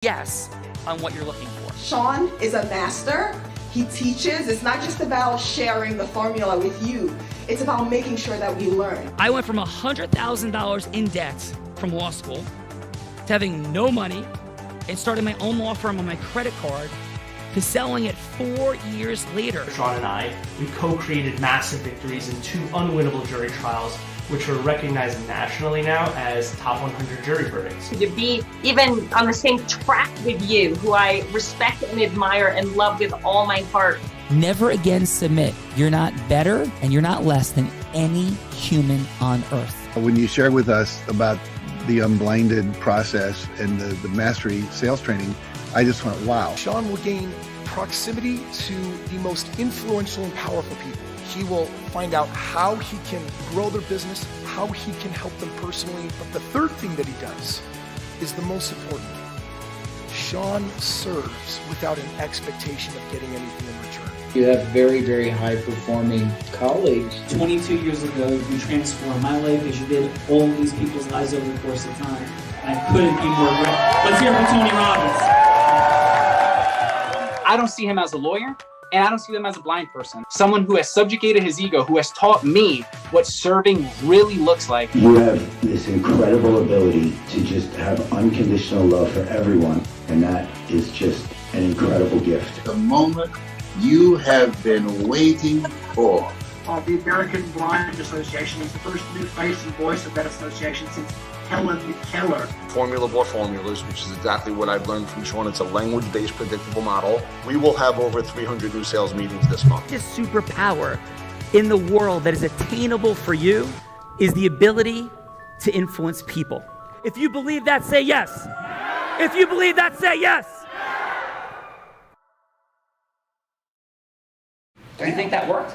yes on what you're looking for. Sean is a master. He teaches. It's not just about sharing the formula with you. It's about making sure that we learn. I went from $100,000 in debt from law school to having no money and starting my own law firm on my credit card to selling it 4 years later. Sean and I, we co-created massive victories in 2 unwinnable jury trials, which are recognized nationally now as top 100 jury verdicts. To be even on the same track with you, who I respect and admire and love with all my heart. Never again submit. You're not better and you're not less than any human on earth. When you shared with us about the Unblinded process and the mastery sales training, I just went, wow. Sean will gain proximity to the most influential and powerful people. He will find out how he can grow their business, how he can help them personally. But the third thing that he does is the most important. Sean serves without an expectation of getting anything in return. You have very, very high-performing colleagues. 22 years ago, you transformed my life as you did all these people's lives over the course of time. And I couldn't be more grateful. Let's hear it for Tony Robbins. I don't see him as a lawyer, and I don't see him as a blind person. Someone who has subjugated his ego, who has taught me what serving really looks like. You have this incredible ability to just have unconditional love for everyone, and that is just an incredible gift. The moment you have been waiting for. The American Blind Association is the first new face and voice of that association since Helen Keller. Formula for formulas, which is exactly what I've learned from Sean. It's a language-based predictable model. We will have over 300 new sales meetings this month. This superpower in the world that is attainable for you is the ability to influence people. If you believe that, say yes. If you believe that, say yes. Do you think that worked?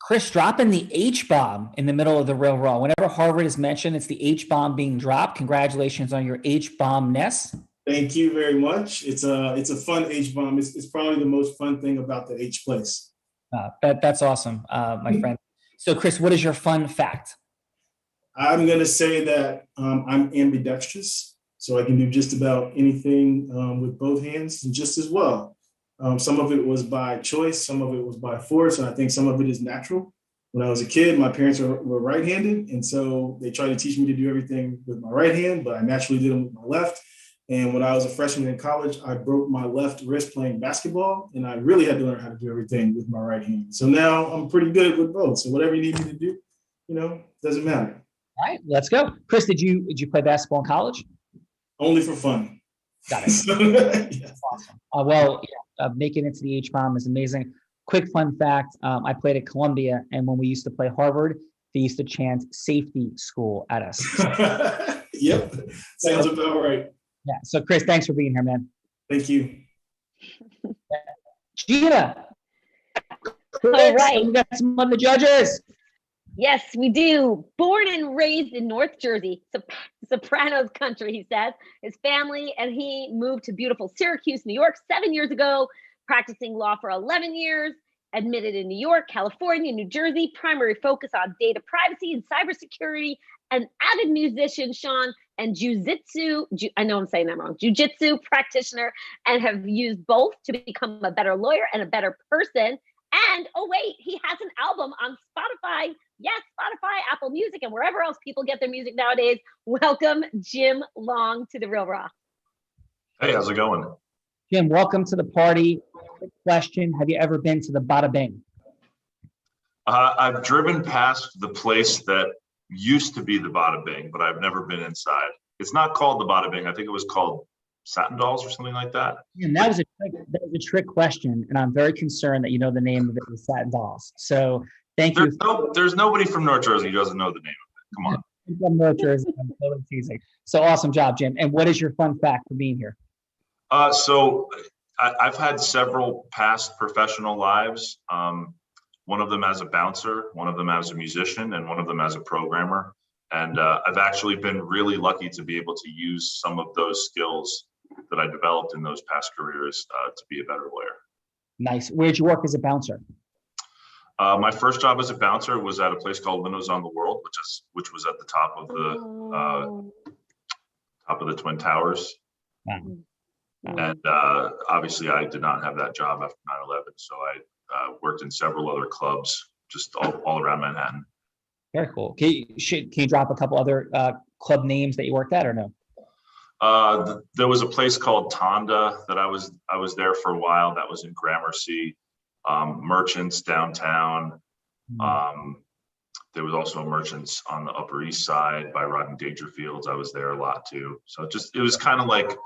Chris, dropping the H-bomb in the middle of the Real Raw. Whenever Harvard is mentioned, it's the H-bomb being dropped. Congratulations on your H-bomb-ness. Thank you very much. It's a fun H-bomb. It's probably the most fun thing about the H place. That's awesome, my friend. So, Chris, what is your fun fact? I'm going to say that I'm ambidextrous, so I can do just about anything with both hands and just as well. Some of it was by choice, some of it was by force, and I think some of it is natural. When I was a kid, my parents were right-handed, and so they tried to teach me to do everything with my right hand, but I naturally did them with my left. And when I was a freshman in college, I broke my left wrist playing basketball, and I really had to learn how to do everything with my right hand. So now I'm pretty good with both. So whatever you need me to do, doesn't matter. All right, let's go. Chris, did you play basketball in college? Only for fun. Got it. Yes. Awesome. Making it to the H-bomb is amazing. Quick fun fact, I played at Columbia, and when we used to play Harvard, they used to chant safety school at us. Yep, sounds about right. Yeah, so Chris, thanks for being here, man. Thank you. Gina. All right. We got some of the judges. Yes, we do. Born and raised in North Jersey, Sopranos country, he says. His family and he moved to beautiful Syracuse, New York 7 years ago, practicing law for 11 years, admitted in New York, California, New Jersey, primary focus on data privacy and cybersecurity, an avid musician, Sean, and I know I'm saying that wrong, jujitsu practitioner, and have used both to become a better lawyer and a better person. And, oh wait, he has an album on Spotify. Yes, Spotify, Apple Music, and wherever else people get their music nowadays. Welcome, Jim Long, to The Real Raw. Hey, how's it going? Jim, welcome to the party. Quick question, have you ever been to the Bada Bing? I've driven past the place that used to be the Bada Bing, but I've never been inside. It's not called the Bada Bing. I think it was called Satin Dolls or something like that. And that was a trick question, and I'm very concerned that you know the name of it was Satin Dolls. So thank you. There's nobody from North Jersey who doesn't know the name of it. Come on. I'm from North Jersey. I'm totally teasing. So awesome job, Jim. And what is your fun fact for being here? So I've had several past professional lives. One of them as a bouncer, one of them as a musician, and one of them as a programmer. And I've actually been really lucky to be able to use some of those skills that I developed in those past careers to be a better lawyer. Nice. Where'd you work as a bouncer? My first job as a bouncer was at a place called Windows on the World, which was at the top of the Twin Towers. Wow. And obviously, I did not have that job after 9/11, so I worked in several other clubs just all around Manhattan. Very cool. Can you drop a couple other club names that you worked at, or no? There was a place called Tonda that I was there for a while. That was in Gramercy. Merchants downtown. There was also Merchants on the Upper East Side by Rodney Dangerfields. I was there a lot too. So it was kind of like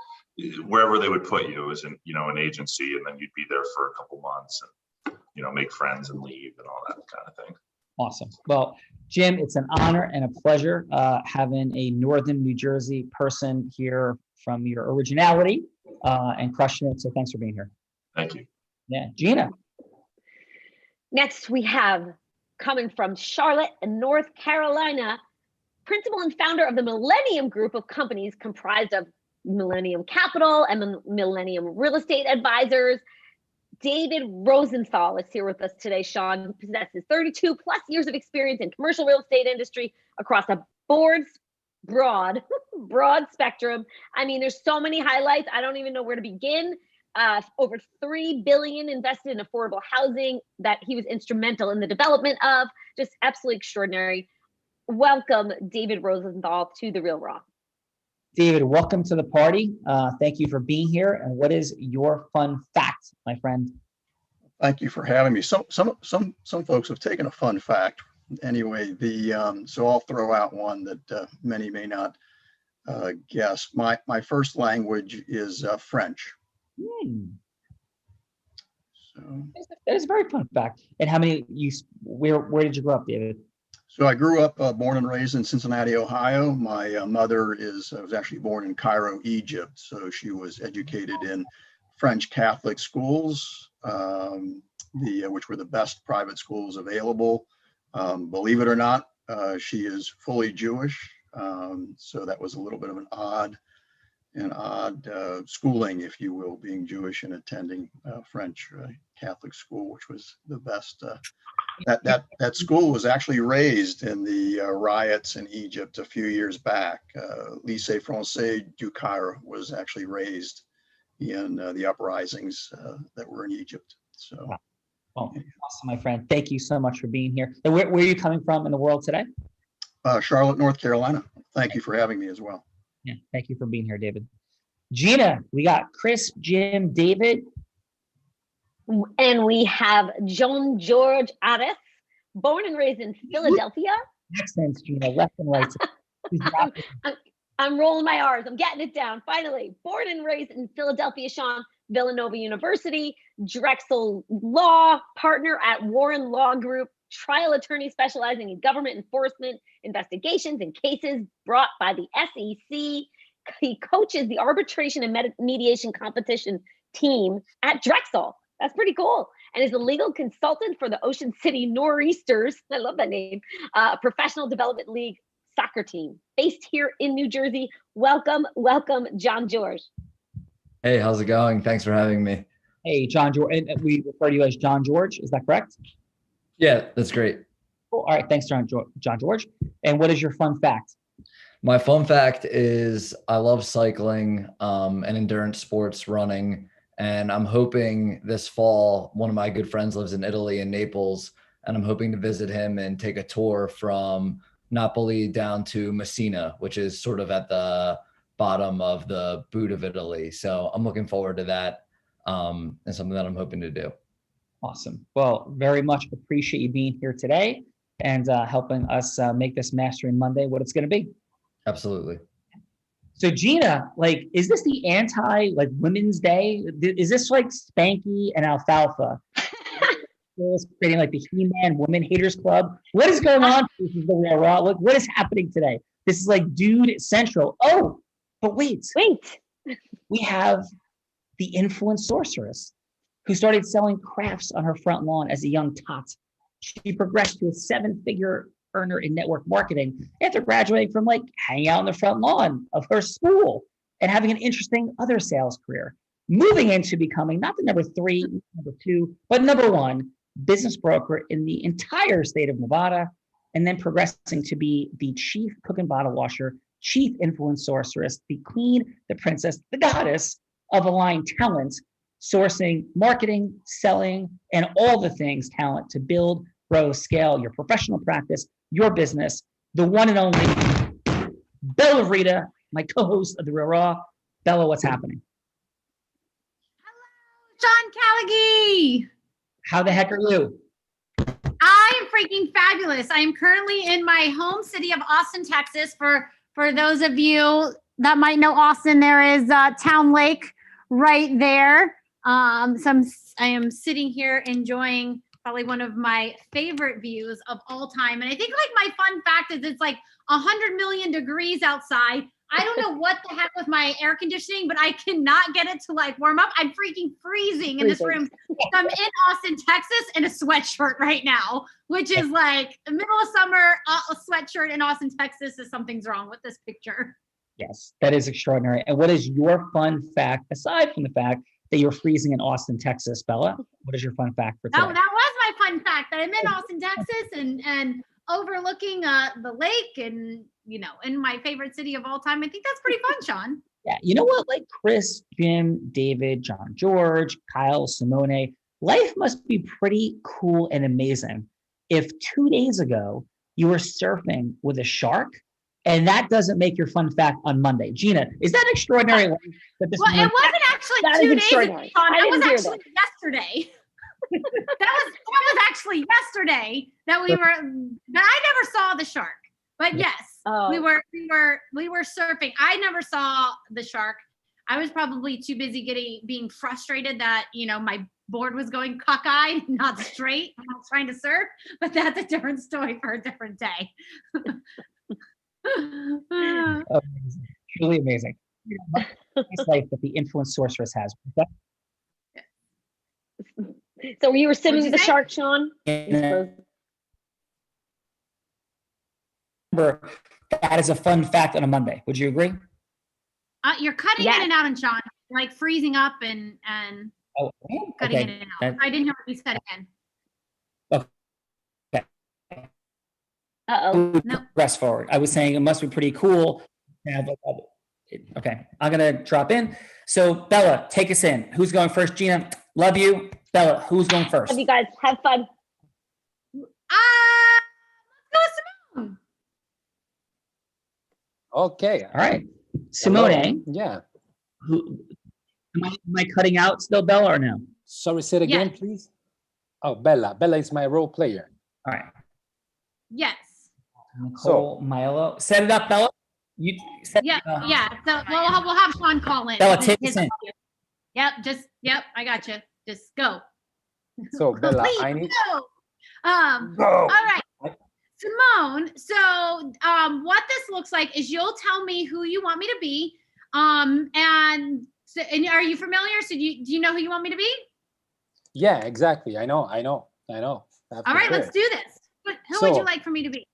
wherever they would put you as an agency, and then you'd be there for a couple months and make friends and leave and all that kind of thing. Awesome. Well, Jim, it's an honor and a pleasure having a Northern New Jersey person here from your originality and crushing it. So thanks for being here. Thank you. Yeah, Gina. Next, we have, coming from Charlotte and North Carolina, principal and founder of the Millennium Group of companies comprised of Millennium Capital and Millennium Real Estate Advisors. David Rosenthal is here with us today, Sean, who possesses 32 plus years of experience in commercial real estate industry across a broad spectrum. I mean, there's so many highlights. I don't even know where to begin. Over $3 billion invested in affordable housing that he was instrumental in the development of. Just absolutely extraordinary. Welcome, David Rosenthal, to The Real Raw. David, welcome to the party. Thank you for being here. And what is your fun fact, my friend? Thank you for having me. Some folks have taken a fun fact. Anyway, so I'll throw out one that many may not guess. My first language is French. So that is a very fun fact. And where did you grow up, David? So I grew up born and raised in Cincinnati, Ohio. My mother was actually born in Cairo, Egypt. So she was educated in French Catholic schools. which were the best private schools available. Believe it or not, she is fully Jewish. So that was a little bit of an odd schooling, if you will, being Jewish and attending French Catholic school, which was the best. That school was actually raised in the riots in Egypt a few years back. Lycée Français du Caire was actually raised in the uprisings that were in Egypt. So, well, awesome, my friend. Thank you so much for being here. And where are you coming from in the world today? Charlotte, North Carolina. Thank you for having me as well. Yeah, thank you for being here, David. Gina, we got Chris, Jim, David. And we have John George Aris, born and raised in Philadelphia. Accents, Gina, left and right. I'm rolling my R's. I'm getting it down. Finally, born and raised in Philadelphia, Sean, Villanova University, Drexel Law, partner at Warren Law Group, trial attorney specializing in government enforcement investigations and cases brought by the SEC. He coaches the arbitration and mediation competition team at Drexel. That's pretty cool. And is a legal consultant for the Ocean City Nor'easters. I love that name. Professional Development League soccer team based here in New Jersey. Welcome, John George. Hey, how's it going? Thanks for having me. Hey, John George. And we refer to you as John George. Is that correct? Yeah, that's great. Cool. All right. Thanks, John George. And what is your fun fact? My fun fact is I love cycling and endurance sports, running. And I'm hoping this fall, one of my good friends lives in Italy, in Naples, and I'm hoping to visit him and take a tour from Napoli down to Messina, which is sort of at the bottom of the boot of Italy. So I'm looking forward to that and something that I'm hoping to do. Awesome. Well, very much appreciate you being here today and helping us make this Mastering Monday what it's going to be. Absolutely. So Gina, like, is this the Women's Day? Is this like Spanky and Alfalfa? Creating like the He-Man Women Haters Club? What is going on? This is the Real Raw. What is happening today? This is like Dude Central. Oh, but wait. We have the influence sorceress who started selling crafts on her front lawn as a young tot. She progressed to a 7-figure earner in network marketing after graduating from like hanging out on the front lawn of her school and having an interesting other sales career, moving into becoming not the number 3, number 2, but number 1 business broker in the entire state of Nevada, and then progressing to be the chief cook and bottle washer, chief influence sorceress, the queen, the princess, the goddess of aligned talent, sourcing, marketing, selling, and all the things talent to build, grow, scale your professional practice, your business, the one and only Bella Rita, my co-host of The Real Raw. Bella, what's happening? John Callaghy. How the heck are you? I am freaking fabulous. I am currently in my home city of Austin, Texas. For those of you that might know Austin, there is Town Lake right there. I am sitting here enjoying probably one of my favorite views of all time. And I think like my fun fact is it's like 100 million degrees outside. I don't know what the heck with my air conditioning, but I cannot get it to like warm up. I'm freaking freezing in this room. So I'm in Austin, Texas in a sweatshirt right now, which is like the middle of summer, a sweatshirt in Austin, Texas is something's wrong with this picture. Yes, that is extraordinary. And what is your fun fact, aside from the fact that you're freezing in Austin, Texas, Bella? What is your fun fact for today? That was my fun fact, that I'm in Austin, Texas and overlooking the lake and, you know, in my favorite city of all time. I think that's pretty fun, Sean. Yeah, you know what? Like Chris, Jim, David, John George, Kyle, Simone, life must be pretty cool and amazing if 2 days ago you were surfing with a shark and that doesn't make your fun fact on Monday. Gina, is that extraordinary? Well, it wasn't actually 2 days ago, Sean. That was actually yesterday. that was actually yesterday that I never saw the shark. But yes, we were surfing. I never saw the shark. I was probably too busy being frustrated that, you know, my board was going cockeyed, not straight when I was trying to surf. But that's a different story for a different day. Amazing. Truly amazing. Nice life that the influence sorceress has. So you were swimming with the say? shark, Sean? Remember, that is a fun fact on a Monday. Would you agree? You're cutting in and out on Sean, like freezing up and Oh, cutting okay. in and out. I didn't hear what you said again. Okay. Uh-oh. No. Press forward. I was saying it must be pretty cool to have okay, I'm gonna drop in. So Bella, take us in. Who's going first? Gina, love you. Bella, who's going first? Love you guys. Have fun. Let's go, Simone. Okay. All right. Simone. Hello. Yeah. Who am I cutting out still, Bella, or no? Sorry, say it again, please. Oh, Bella. Bella is my role player. All right. Yes. Nicole Milo. Set it up, Bella. You set Yeah. So we'll have Sean call in. Bella, take us in. Yep. I got you. Just go. So Bella, Please, I need go. Go. All right. Simone, so what this looks like is you'll tell me who you want me to be. And are you familiar? So do you know who you want me to be? Yeah, exactly. I know. All right, let's do this. Who would you like for me to be?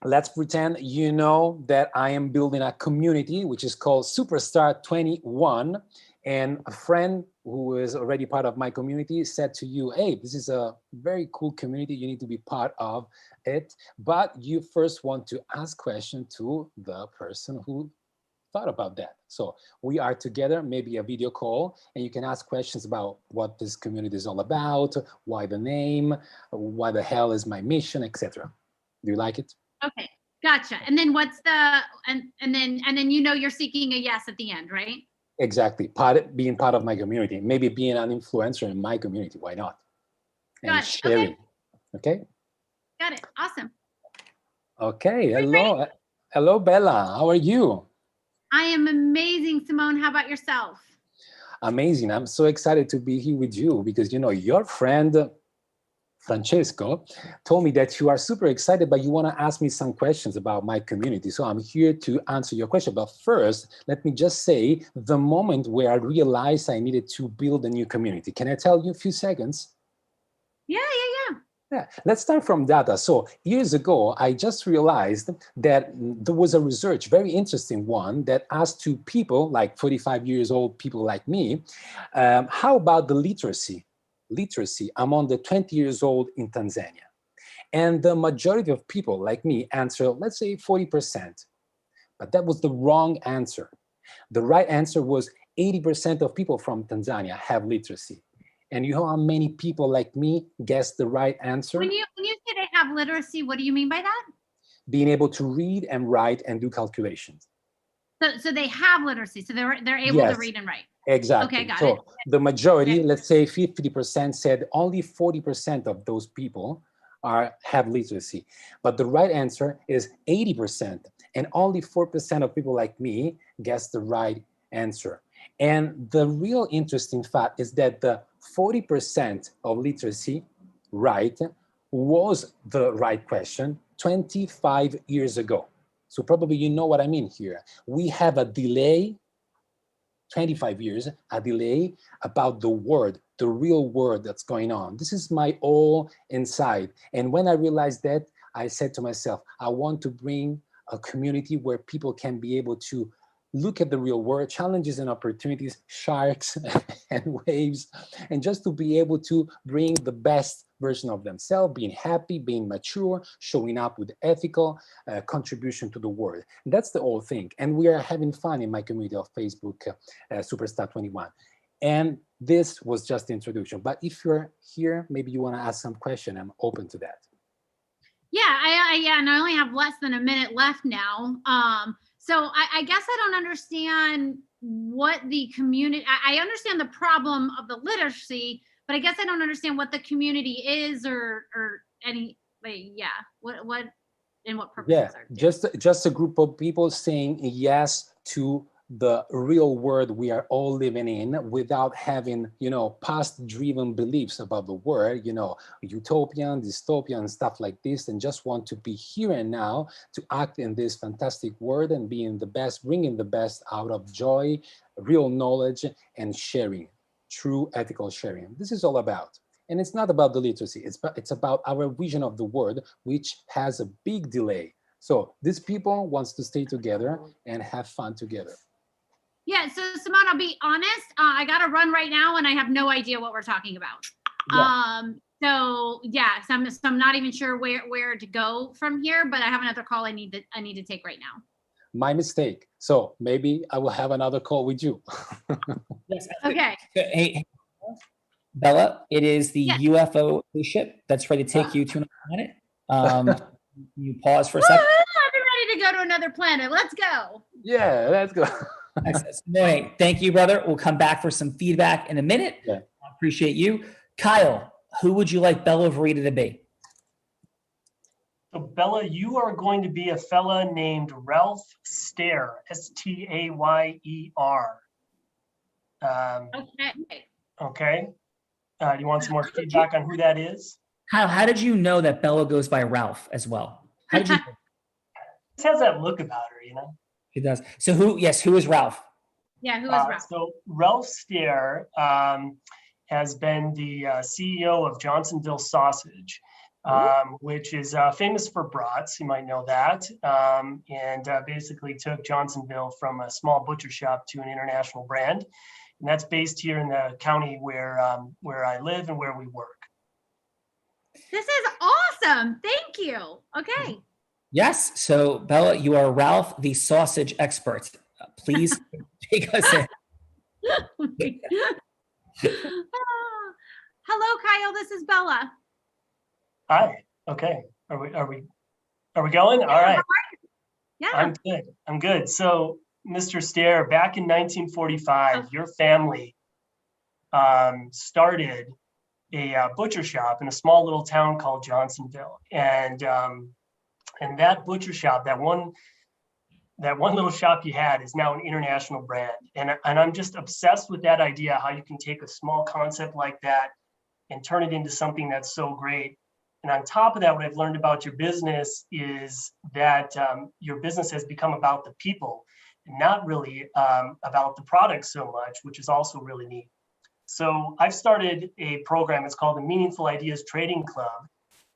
Let's pretend you know that I am building a community which is called Superstar 21, and a friend who is already part of my community said to you, hey, this is a very cool community, you need to be part of it, but you first want to ask questions to the person who thought about that. So we are together, maybe a video call, and you can ask questions about what this community is all about, why the name, why the hell is my mission, etc. Do you like it? Okay, gotcha. And then what's the and then you're seeking a yes at the end, right? Exactly. Being part of my community, maybe being an influencer in my community. Why not? And Got it. sharing. Okay. Got it. Awesome. Okay. Hello. Hello, Bella. How are you? I am amazing, Simone. How about yourself? Amazing. I'm so excited to be here with you because, your friend, Francesco, told me that you are super excited, but you want to ask me some questions about my community. So I'm here to answer your question. But first, let me just say the moment where I realized I needed to build a new community. Can I tell you a few seconds? Yeah. Yeah, let's start from data. So years ago, I just realized that there was a research, very interesting one, that asked to people like 45 years old people like me, how about the literacy among the 20 years old in Tanzania? And the majority of people like me answer, let's say 40%, but that was the wrong answer. The right answer was 80% of people from Tanzania have literacy. And you know how many people like me guessed the right answer? When you say they have literacy, what do you mean by that? Being able to read and write and do calculations. So they have literacy, so they're able to read and write. Exactly. Okay, got so it. The majority, let's say 50%, said only 40% of those people have literacy. But the right answer is 80%, and only 4% of people like me guessed the right answer. And the real interesting fact is that the 40% of literacy right was the right question 25 years ago. So probably you know what I mean here. We have a delay, 25 years, a delay about the word, the real word that's going on. This is my all inside. And when I realized that, I said to myself, I want to bring a community where people can be able to look at the real world, challenges and opportunities, sharks and waves, and just to be able to bring the best version of themselves, being happy, being mature, showing up with ethical contribution to the world. And that's the whole thing. And we are having fun in my community of Facebook, Superstar 21. And this was just the introduction. But if you're here, maybe you want to ask some question, I'm open to that. Yeah, and I only have less than a minute left now. So I guess I don't understand what the community, I understand the problem of the literacy, but I guess I don't understand what the community is or any, what and what purposes are. Just a group of people saying yes to the real world we are all living in without having, past-driven beliefs about the world, utopian, dystopian, stuff like this, and just want to be here and now to act in this fantastic world and being the best, bringing the best out of joy, real knowledge, and sharing, true ethical sharing. This is all about. And it's not about the literacy. It's about our vision of the world, which has a big delay. So these people wants to stay together and have fun together. Yeah, so Simone, I'll be honest. I got to run right now, and I have no idea what we're talking about. Yeah. So I'm not even sure where to go from here. But I have another call I need to take right now. My mistake. So maybe I will have another call with you. Yes. Okay. Hey, Bella, it is the UFO ship that's ready to take you to another planet. You pause for a second. I'm ready to go to another planet. Let's go. Yeah, let's go. Excellent. Thank you, brother. We'll come back for some feedback in a minute. Yeah. I appreciate you. Kyle, who would you like Bella Verita to be? So Bella, you are going to be a fella named Ralph Stair, Stayer. Okay. Okay. Do you want some more feedback on who that is? Kyle, how did you know that Bella goes by Ralph as well? How did you know? She has that look about her, you know? She does. So who is Ralph? Yeah, who is Ralph? So Ralph Stair has been the CEO of Johnsonville Sausage, which is famous for brats. You might know that. And basically took Johnsonville from a small butcher shop to an international brand. And that's based here in the county where I live and where we work. This is awesome. Thank you. Okay. Yes. So Bella, you are Ralph, the sausage expert. Please take us in. Hello, Kyle. This is Bella. Hi. Okay. Are we going? All right. Yeah. I'm good. So, Mr. Stair, back in 1945, your family started a butcher shop in a small little town called Johnsonville, and that butcher shop, that one little shop you had, is now an international brand, and I'm just obsessed with that idea, how you can take a small concept like that and turn it into something that's so great. And on top of that, what I've learned about your business is that your business has become about the people, and not really about the product so much, which is also really neat. So I've started a program. It's called the Meaningful Ideas Trading Club.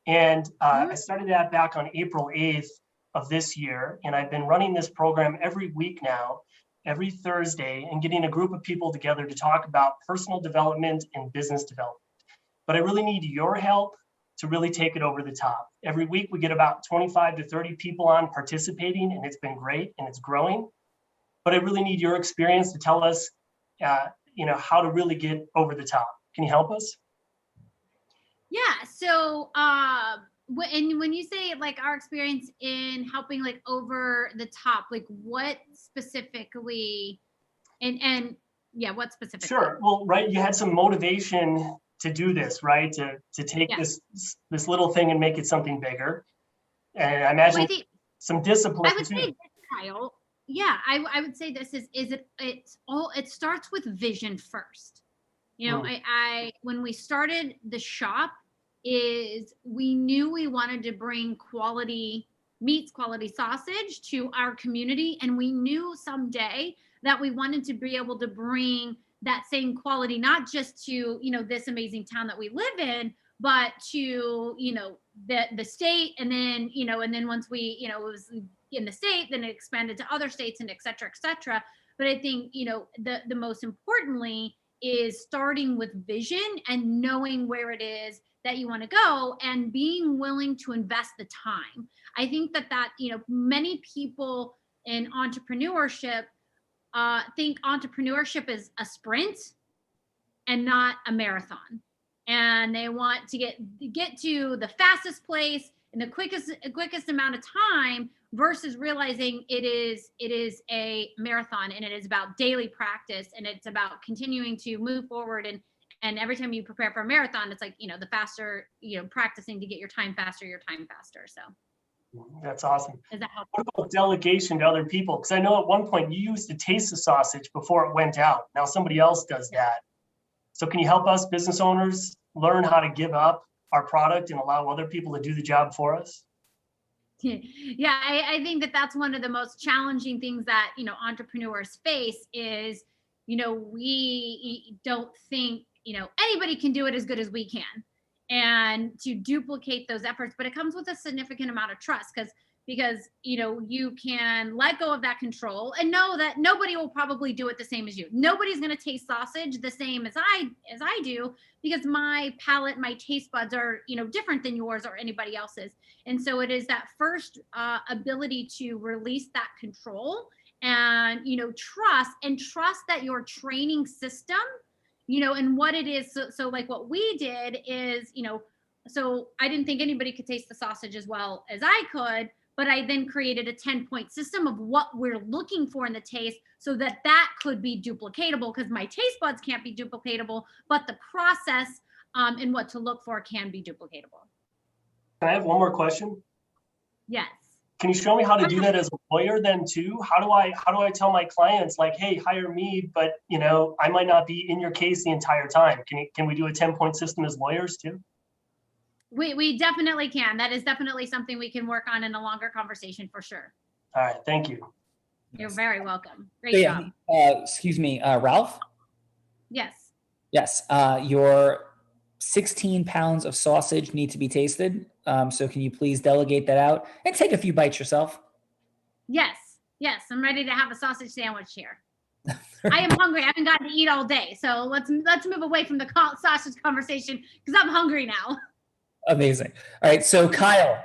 And I started that back on April 8th of this year. And I've been running this program every week now, every Thursday, and getting a group of people together to talk about personal development and business development. But I really need your help to really take it over the top. Every week we get about 25 to 30 people on participating, and it's been great and it's growing. But I really need your experience to tell us how to really get over the top. Can you help us? Yeah. So, when you say like our experience in helping like over the top, like what specifically, and yeah, what specifically? Sure. Well, right. You had some motivation to do this, right? To take this little thing and make it something bigger. And I imagine some discipline. I would say, Kyle. Yeah, I would say this it starts with vision first. You know, I when we started the shop, is we knew we wanted to bring quality meats, quality sausage to our community, and we knew someday that we wanted to be able to bring that same quality not just to this amazing town that we live in, but to the state, and then once we it was in the state, then it expanded to other states, and et cetera, et cetera. But I think the most importantly is starting with vision and knowing where it is that you want to go and being willing to invest the time. I think that many people in entrepreneurship think entrepreneurship is a sprint and not a marathon, and they want to get to the fastest place in the quickest amount of time, versus realizing it is a marathon, and it is about daily practice, and it's about continuing to move forward, and every time you prepare for a marathon, it's like the faster practicing to get your time faster. So that's awesome. Is that helpful? What about delegation to other people? Because I know at one point you used to taste the sausage before it went out. Now somebody else does that. So can you help us business owners learn how to give up our product and allow other people to do the job for us? Yeah, I think that that's one of the most challenging things that entrepreneurs face is we don't think anybody can do it as good as we can, and to duplicate those efforts. But it comes with a significant amount of trust because you can let go of that control and know that nobody will probably do it the same as you. Nobody's going to taste sausage the same as I do, because my palate, my taste buds are different than yours or anybody else's. And so it is that first ability to release that control and trust that your training system, and what it is. So like what we did is, so I didn't think anybody could taste the sausage as well as I could, but I then created a 10-point system of what we're looking for in the taste so that could be duplicatable, because my taste buds can't be duplicatable, but the process and what to look for can be duplicatable. Can I have one more question? Yes. Can you show me how to do that as a lawyer then too? How do I tell my clients, like, hey, hire me, but I might not be in your case the entire time. Can we do a 10-point system as lawyers too? We definitely can. That is definitely something we can work on in a longer conversation for sure. All right, thank you. You're very welcome. Great job. Excuse me, Ralph? Yes. Yes, your 16 pounds of sausage need to be tasted. So can you please delegate that out and take a few bites yourself? Yes, I'm ready to have a sausage sandwich here. I am hungry. I haven't gotten to eat all day. So let's move away from the sausage conversation because I'm hungry now. Amazing. All right. So Kyle,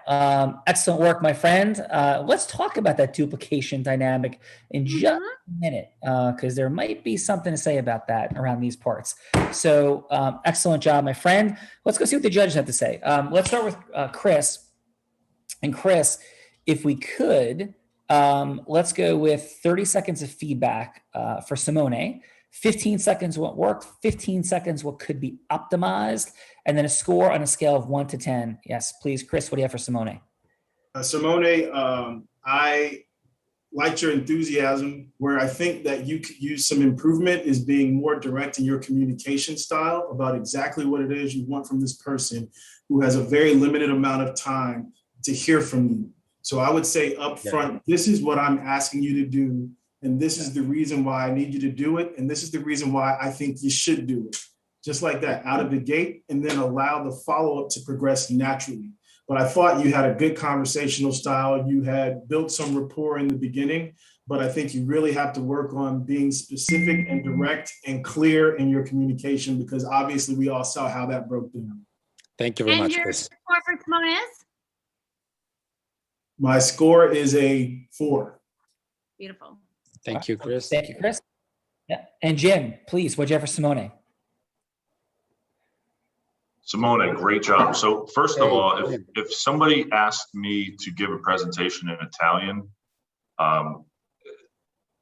excellent work, my friend. Let's talk about that duplication dynamic in just a minute, because there might be something to say about that around these parts. So excellent job, my friend. Let's go see what the judges have to say. Let's start with Chris. And Chris, if we could, let's go with 30 seconds of feedback for Simone. 15 seconds what worked, 15 seconds what could be optimized, and then a score on a scale of 1 to 10. Yes, please. Chris, what do you have for Simone? Simone, I liked your enthusiasm. Where I think that you could use some improvement is being more direct in your communication style about exactly what it is you want from this person who has a very limited amount of time to hear from you. So I would say up front, this is what I'm asking you to do. And this is the reason why I need you to do it. And this is the reason why I think you should do it. Just like that, out of the gate, and then allow the follow-up to progress naturally. But I thought you had a good conversational style. You had built some rapport in the beginning, but I think you really have to work on being specific and direct and clear in your communication, because obviously we all saw how that broke down. Thank you very much, your Chris. score for Simone is? My score is a 4. Beautiful. Thank you, Chris. Thank you, Chris. Yeah. And Jim, please, what'd you have for Simone? Simone, great job. So first of all, if somebody asked me to give a presentation in Italian,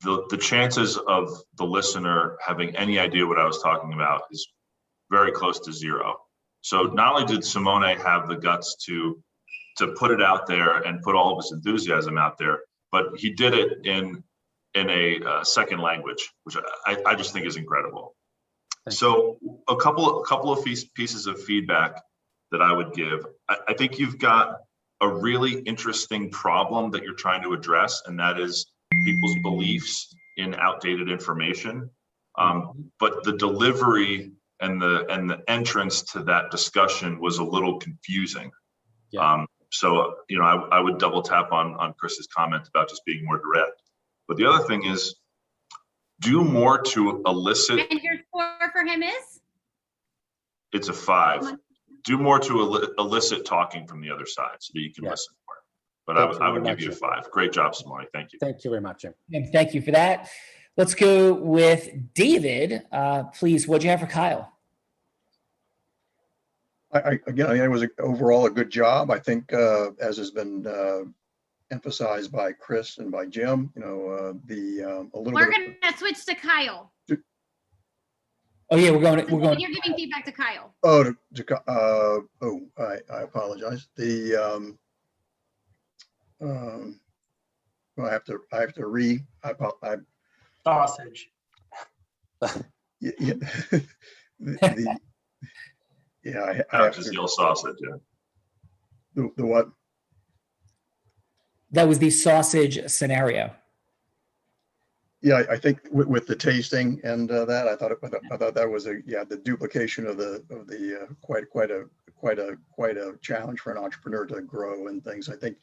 the chances of the listener having any idea what I was talking about is very close to 0. So not only did Simone have the guts to put it out there and put all of his enthusiasm out there, but he did it in a second language, which I just think is incredible. So a couple of pieces of feedback that I would give. I think you've got a really interesting problem that you're trying to address, and that is people's beliefs in outdated information. But the delivery and the entrance to that discussion was a little confusing. So I would double tap on Chris's comment about just being more direct. But the other thing is, do more to elicit. And your score for him is? It's a 5. Do more to elicit talking from the other side so that you can listen more. But I would give you a 5. Great job, Simone. Thank you. Thank you very much, Jim. And thank you for that. Let's go with David. Please, what'd you have for Kyle? Again, I think it was overall a good job. I think, as has been emphasized by Chris and by Jim, a little We're going to switch to Kyle. Oh yeah, we're going. You're giving feedback to Kyle. I apologize. I have to sausage. I have to yell sausage. Yeah. The what? That was the sausage scenario. Yeah, I think with the tasting and that, I thought that was the duplication of the quite a challenge for an entrepreneur to grow and things. I think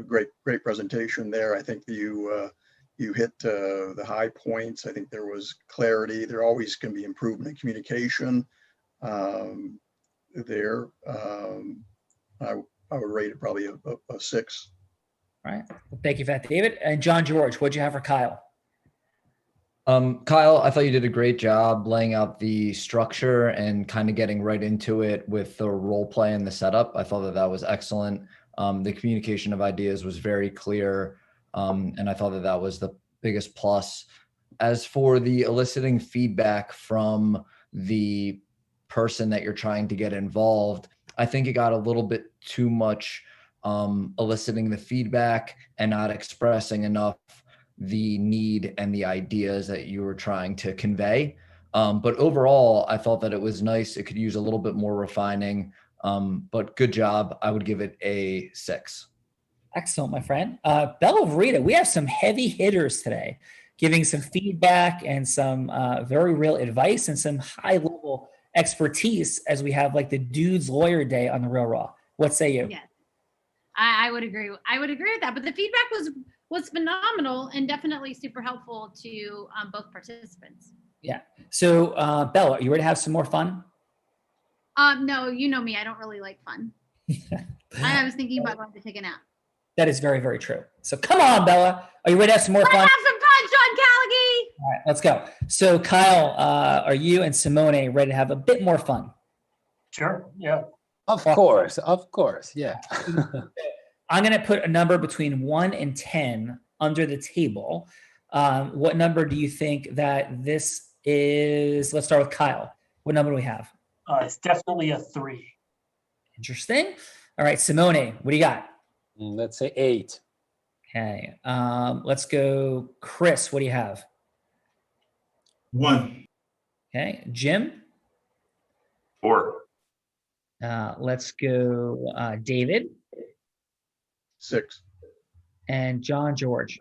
great presentation there. I think you hit the high points. I think there was clarity. There always can be improvement in communication there. I would rate it probably a 6. All right. Well, thank you for that, David. And John George, what'd you have for Kyle? Kyle, I thought you did a great job laying out the structure and kind of getting right into it with the role play and the setup. I thought that was excellent. The communication of ideas was very clear. And I thought that was the biggest plus. As for the eliciting feedback from the person that you're trying to get involved, I think it got a little bit too much eliciting the feedback and not expressing enough the need and the ideas that you were trying to convey. But overall, I thought that it was nice. It could use a little bit more refining, but good job. I would give it a 6. Excellent, my friend. Bella Verita, we have some heavy hitters today, giving some feedback and some very real advice and some high level expertise as we have like the Dude's Lawyer Day on the Real Raw. What say you? Yes, I would agree. I would agree with that. But the feedback was phenomenal and definitely super helpful to both participants. Yeah. So Bella, are you ready to have some more fun? No, you know me. I don't really like fun. I was thinking about going to take a nap. That is very, very true. So come on, Bella. Are you ready to have some more fun? Have some fun, Sean Callaghy. All right, let's go. So Kyle, are you and Simone ready to have a bit more fun? Sure. Yeah. Of course. Yeah. I'm going to put a number between 1 and 10 under the table. What number do you think that this is? Let's start with Kyle. What number do we have? It's definitely a 3. Interesting. All right, Simone, what do you got? Let's say 8. Okay. Let's go. Chris, what do you have? 1. Okay. Jim? 4. Let's go. David? 6. And John George?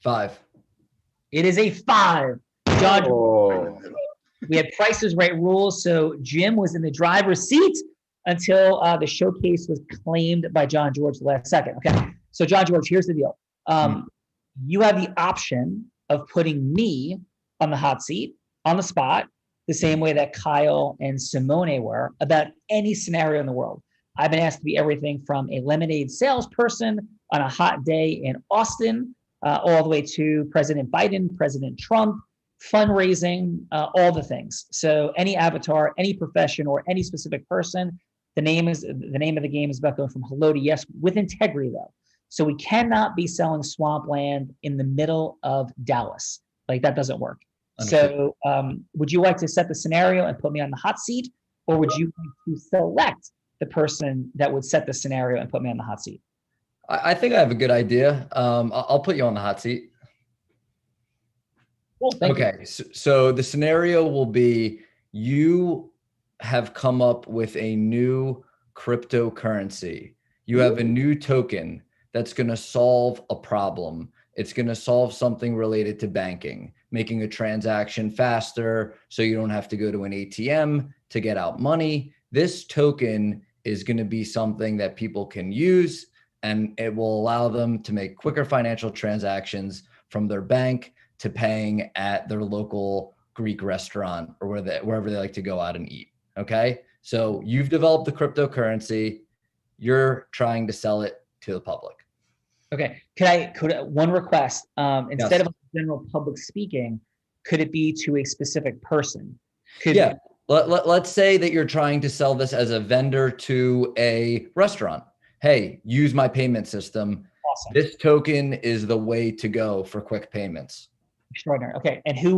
5. It is a 5. John George. We had Price is Right rules, so Jim was in the driver's seat until the showcase was claimed by John George the last second. Okay, so John George, here's the deal. You have the option of putting me on the hot seat, on the spot, the same way that Kyle and Simone were, about any scenario in the world. I've been asked to be everything from a lemonade salesperson on a hot day in Austin, all the way to President Biden, President Trump, fundraising, all the things. So any avatar, any profession, or any specific person, the name of the game is about going from hello to yes with integrity, though. So we cannot be selling swampland in the middle of Dallas. Like, that doesn't work. Understood. So would you like to set the scenario and put me on the hot seat, or would you like to select the person that would set the scenario and put me on the hot seat? I think I have a good idea. I'll put you on the hot seat. Cool, thank you. So the scenario will be, you have come up with a new cryptocurrency. You have a new token that's going to solve a problem. It's going to solve something related to banking, making a transaction faster so you don't have to go to an ATM to get out money. This token is going to be something that people can use, and it will allow them to make quicker financial transactions from their bank to paying at their local Greek restaurant or wherever they like to go out and eat. Okay. So you've developed the cryptocurrency. You're trying to sell it to the public. Okay. Could one request, instead of general public speaking, could it be to a specific person? Let's say that you're trying to sell this as a vendor to a restaurant. Hey, use my payment system. Awesome. This token is the way to go for quick payments. Extraordinary. Okay. And who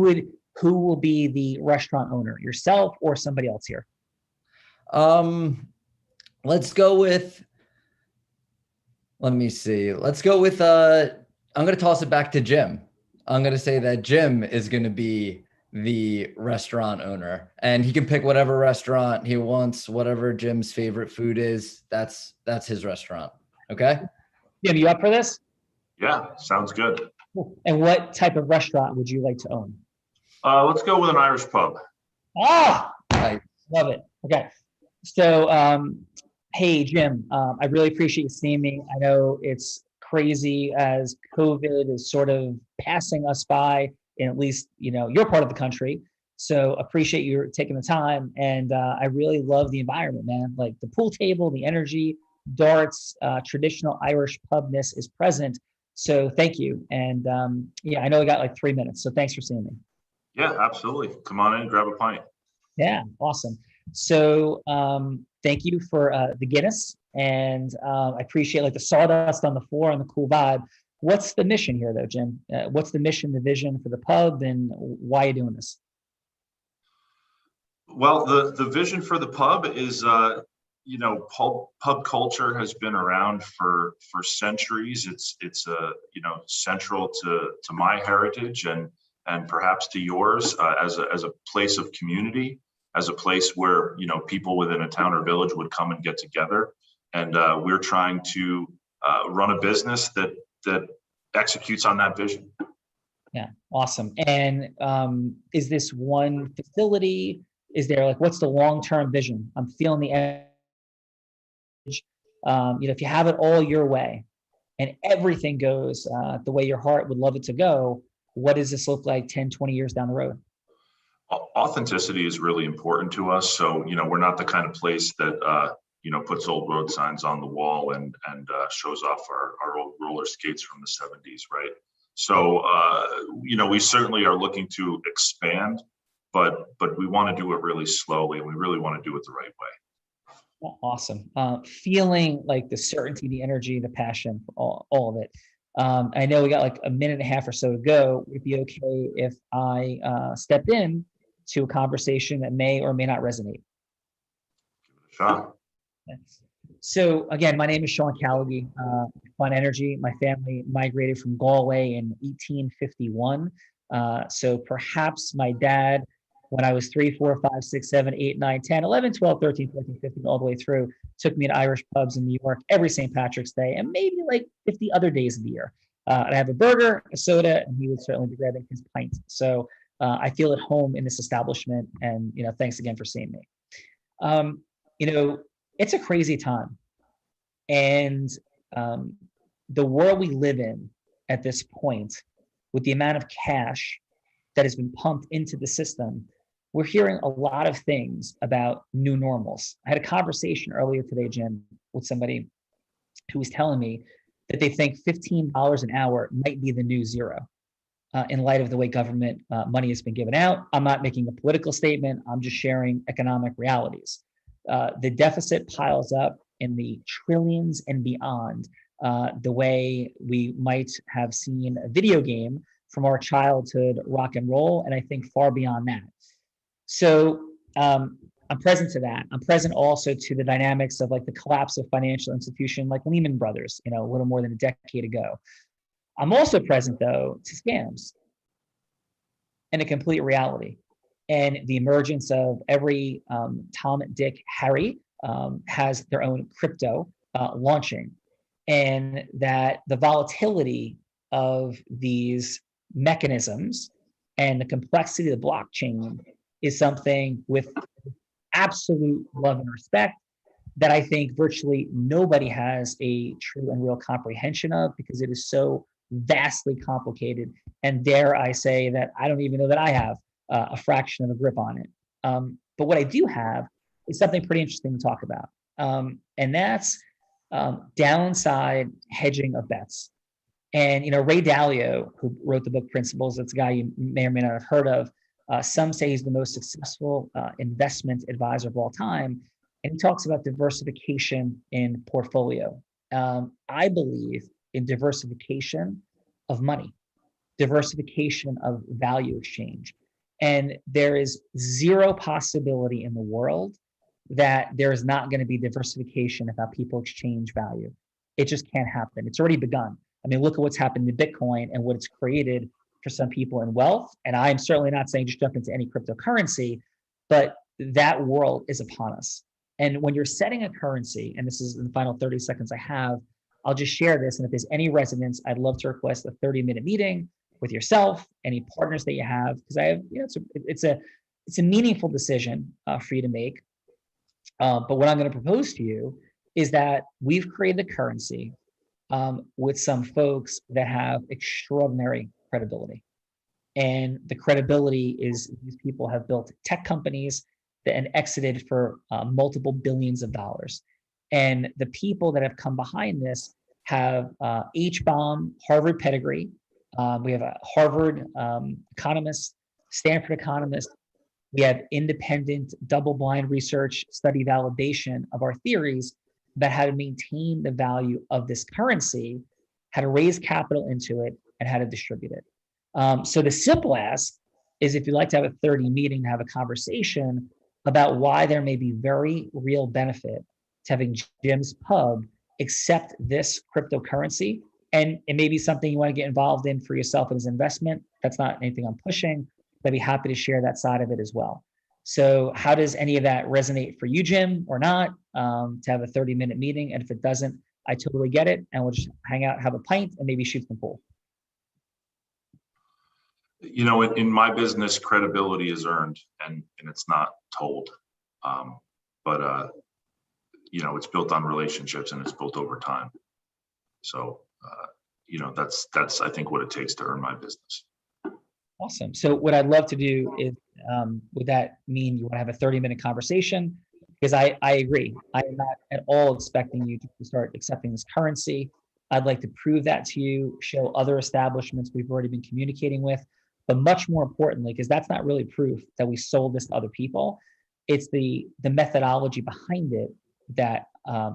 will be the restaurant owner? Yourself or somebody else here? Let's go with, let me see. Let's go with, I'm going to toss it back to Jim. I'm going to say that Jim is going to be the restaurant owner, and he can pick whatever restaurant he wants, whatever Jim's favorite food is. That's his restaurant. Okay. Jim, you up for this? Yeah, sounds good. And what type of restaurant would you like to own? Let's go with an Irish pub. Ah, I love it. Okay. So, hey, Jim, I really appreciate you seeing me. I know it's crazy as COVID is sort of passing us by in at least, your part of the country. So appreciate you taking the time. And I really love the environment, man. Like the pool table, the energy, darts, traditional Irish pubness is present. So thank you. And yeah, I know we got like 3 minutes. So thanks for seeing me. Yeah, absolutely. Come on in, grab a pint. Yeah, awesome. So thank you for the Guinness, and I appreciate like the sawdust on the floor and the cool vibe. What's the mission here, though, Jim? What's the mission, the vision for the pub, and why are you doing this? Well, the vision for the pub is, pub culture has been around for centuries. It's central to my heritage and perhaps to yours as a place of community, as a place where people within a town or village would come and get together. And we're trying to run a business that executes on that vision. Yeah, awesome. And is this one facility? Is there what's the long-term vision? I'm feeling the edge. If you have it all your way and everything goes the way your heart would love it to go, what does this look like 10, 20 years down the road? Authenticity is really important to us. So, we're not the kind of place that, puts old road signs on the wall and shows off our old roller skates from the 70s, right? So, we certainly are looking to expand, but we want to do it really slowly, and we really want to do it the right way. Awesome. Feeling like the certainty, the energy, the passion, all of it. I know we got like a minute and a half or so to go. Would it be okay if I stepped in to a conversation that may or may not resonate? Sure. So again, my name is Sean Callaghy, Fun Energy. My family migrated from Galway in 1851. So perhaps my dad, when I was 3, 4, 5, 6, 7, 8, 9, 10, 11, 12, 13, 14, 15, all the way through, took me to Irish pubs in New York every St. Patrick's Day and maybe like 50 other days of the year. I'd have a burger, a soda, and he would certainly be grabbing his pint. So I feel at home in this establishment, and thanks again for seeing me. It's a crazy time, and the world we live in at this point, with the amount of cash that has been pumped into the system, we're hearing a lot of things about new normals. I had a conversation earlier today, Jim, with somebody who was telling me that they think $15 an hour might be the new zero in light of the way government money has been given out. I'm not making a political statement. I'm just sharing economic realities. The deficit piles up in the trillions and beyond, the way we might have seen a video game from our childhood rock and roll, and I think far beyond that. So I'm present to that. I'm present also to the dynamics of like the collapse of financial institution like Lehman Brothers, a little more than a decade ago. I'm also present though to scams and a complete reality, and the emergence of every Tom, Dick, Harry has their own crypto launching, and that the volatility of these mechanisms and the complexity of the blockchain is something with absolute love and respect that I think virtually nobody has a true and real comprehension of, because it is so vastly complicated. And dare I say that I don't even know that I have a fraction of a grip on it. But what I do have is something pretty interesting to talk about. And that's downside hedging of bets. And, Ray Dalio, who wrote the book Principles, that's a guy you may or may not have heard of. Some say he's the most successful investment advisor of all time. And he talks about diversification in portfolio. I believe in diversification of money, diversification of value exchange. And there is zero possibility in the world that there is not going to be diversification of how people exchange value. It just can't happen. It's already begun. I mean, look at what's happened to Bitcoin and what it's created for some people in wealth. And I'm certainly not saying just jump into any cryptocurrency, but that world is upon us. And when you're setting a currency, and this is in the final 30 seconds I have, I'll just share this. And if there's any resonance, I'd love to request a 30-minute meeting with yourself, any partners that you have, because I have, it's a meaningful decision for you to make. But what I'm going to propose to you is that we've created the currency with some folks that have extraordinary credibility. And the credibility is these people have built tech companies and exited for multiple billions of dollars. And the people that have come behind this have H-bomb, Harvard pedigree. We have a Harvard economist, Stanford economist. We have independent double-blind research study validation of our theories about how to maintain the value of this currency, how to raise capital into it, and how to distribute it. So the simple ask is, if you'd like to have a 30 meeting to have a conversation about why there may be very real benefit to having Jim's Pub accept this cryptocurrency, and it may be something you want to get involved in for yourself as an investment. That's not anything I'm pushing. I'd be happy to share that side of it as well. So how does any of that resonate for you, Jim, or not, to have a 30-minute meeting? And if it doesn't, I totally get it. And we'll just hang out, have a pint, and maybe shoot some pool. In my business, credibility is earned and it's not told. But it's built on relationships and it's built over time. So, that's I think what it takes to earn my business. Awesome. So what I'd love to do is, would that mean you want to have a 30-minute conversation? Because I agree. I am not at all expecting you to start accepting this currency. I'd like to prove that to you, show other establishments we've already been communicating with. But much more importantly, because that's not really proof that we sold this to other people, it's the methodology behind it that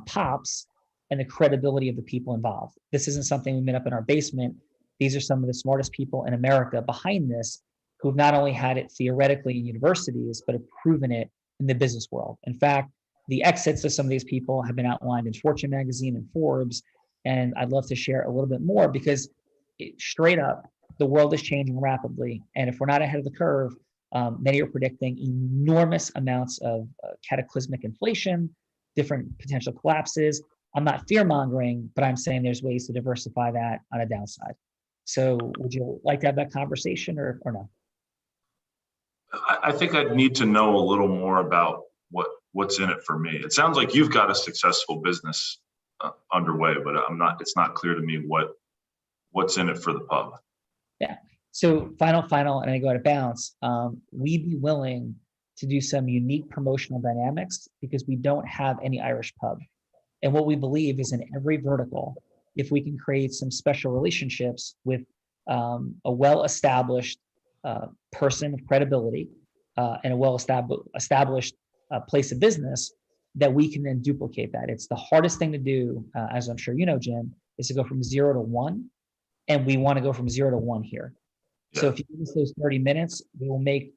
pops, and the credibility of the people involved. This isn't something we made up in our basement. These are some of the smartest people in America behind this, who've not only had it theoretically in universities, but have proven it in the business world. In fact, the exits of some of these people have been outlined in Fortune magazine and Forbes, and I'd love to share a little bit more, because straight up, the world is changing rapidly. And if we're not ahead of the curve, many are predicting enormous amounts of cataclysmic inflation, different potential collapses. I'm not fear-mongering, but I'm saying there's ways to diversify that on a downside. So would you like to have that conversation or no? I think I'd need to know a little more about what's in it for me. It sounds like you've got a successful business underway, but it's not clear to me what's in it for the pub. Yeah. So final, and I go out of bounds. We'd be willing to do some unique promotional dynamics because we don't have any Irish pub. And what we believe is, in every vertical, if we can create some special relationships with a well-established person of credibility and a well-established place of business, that we can then duplicate that. It's the hardest thing to do, as I'm sure you know, Jim, is to go from 0 to 1. And we want to go from 0 to 1 here. Yeah. So if you give us those 30 minutes, we will make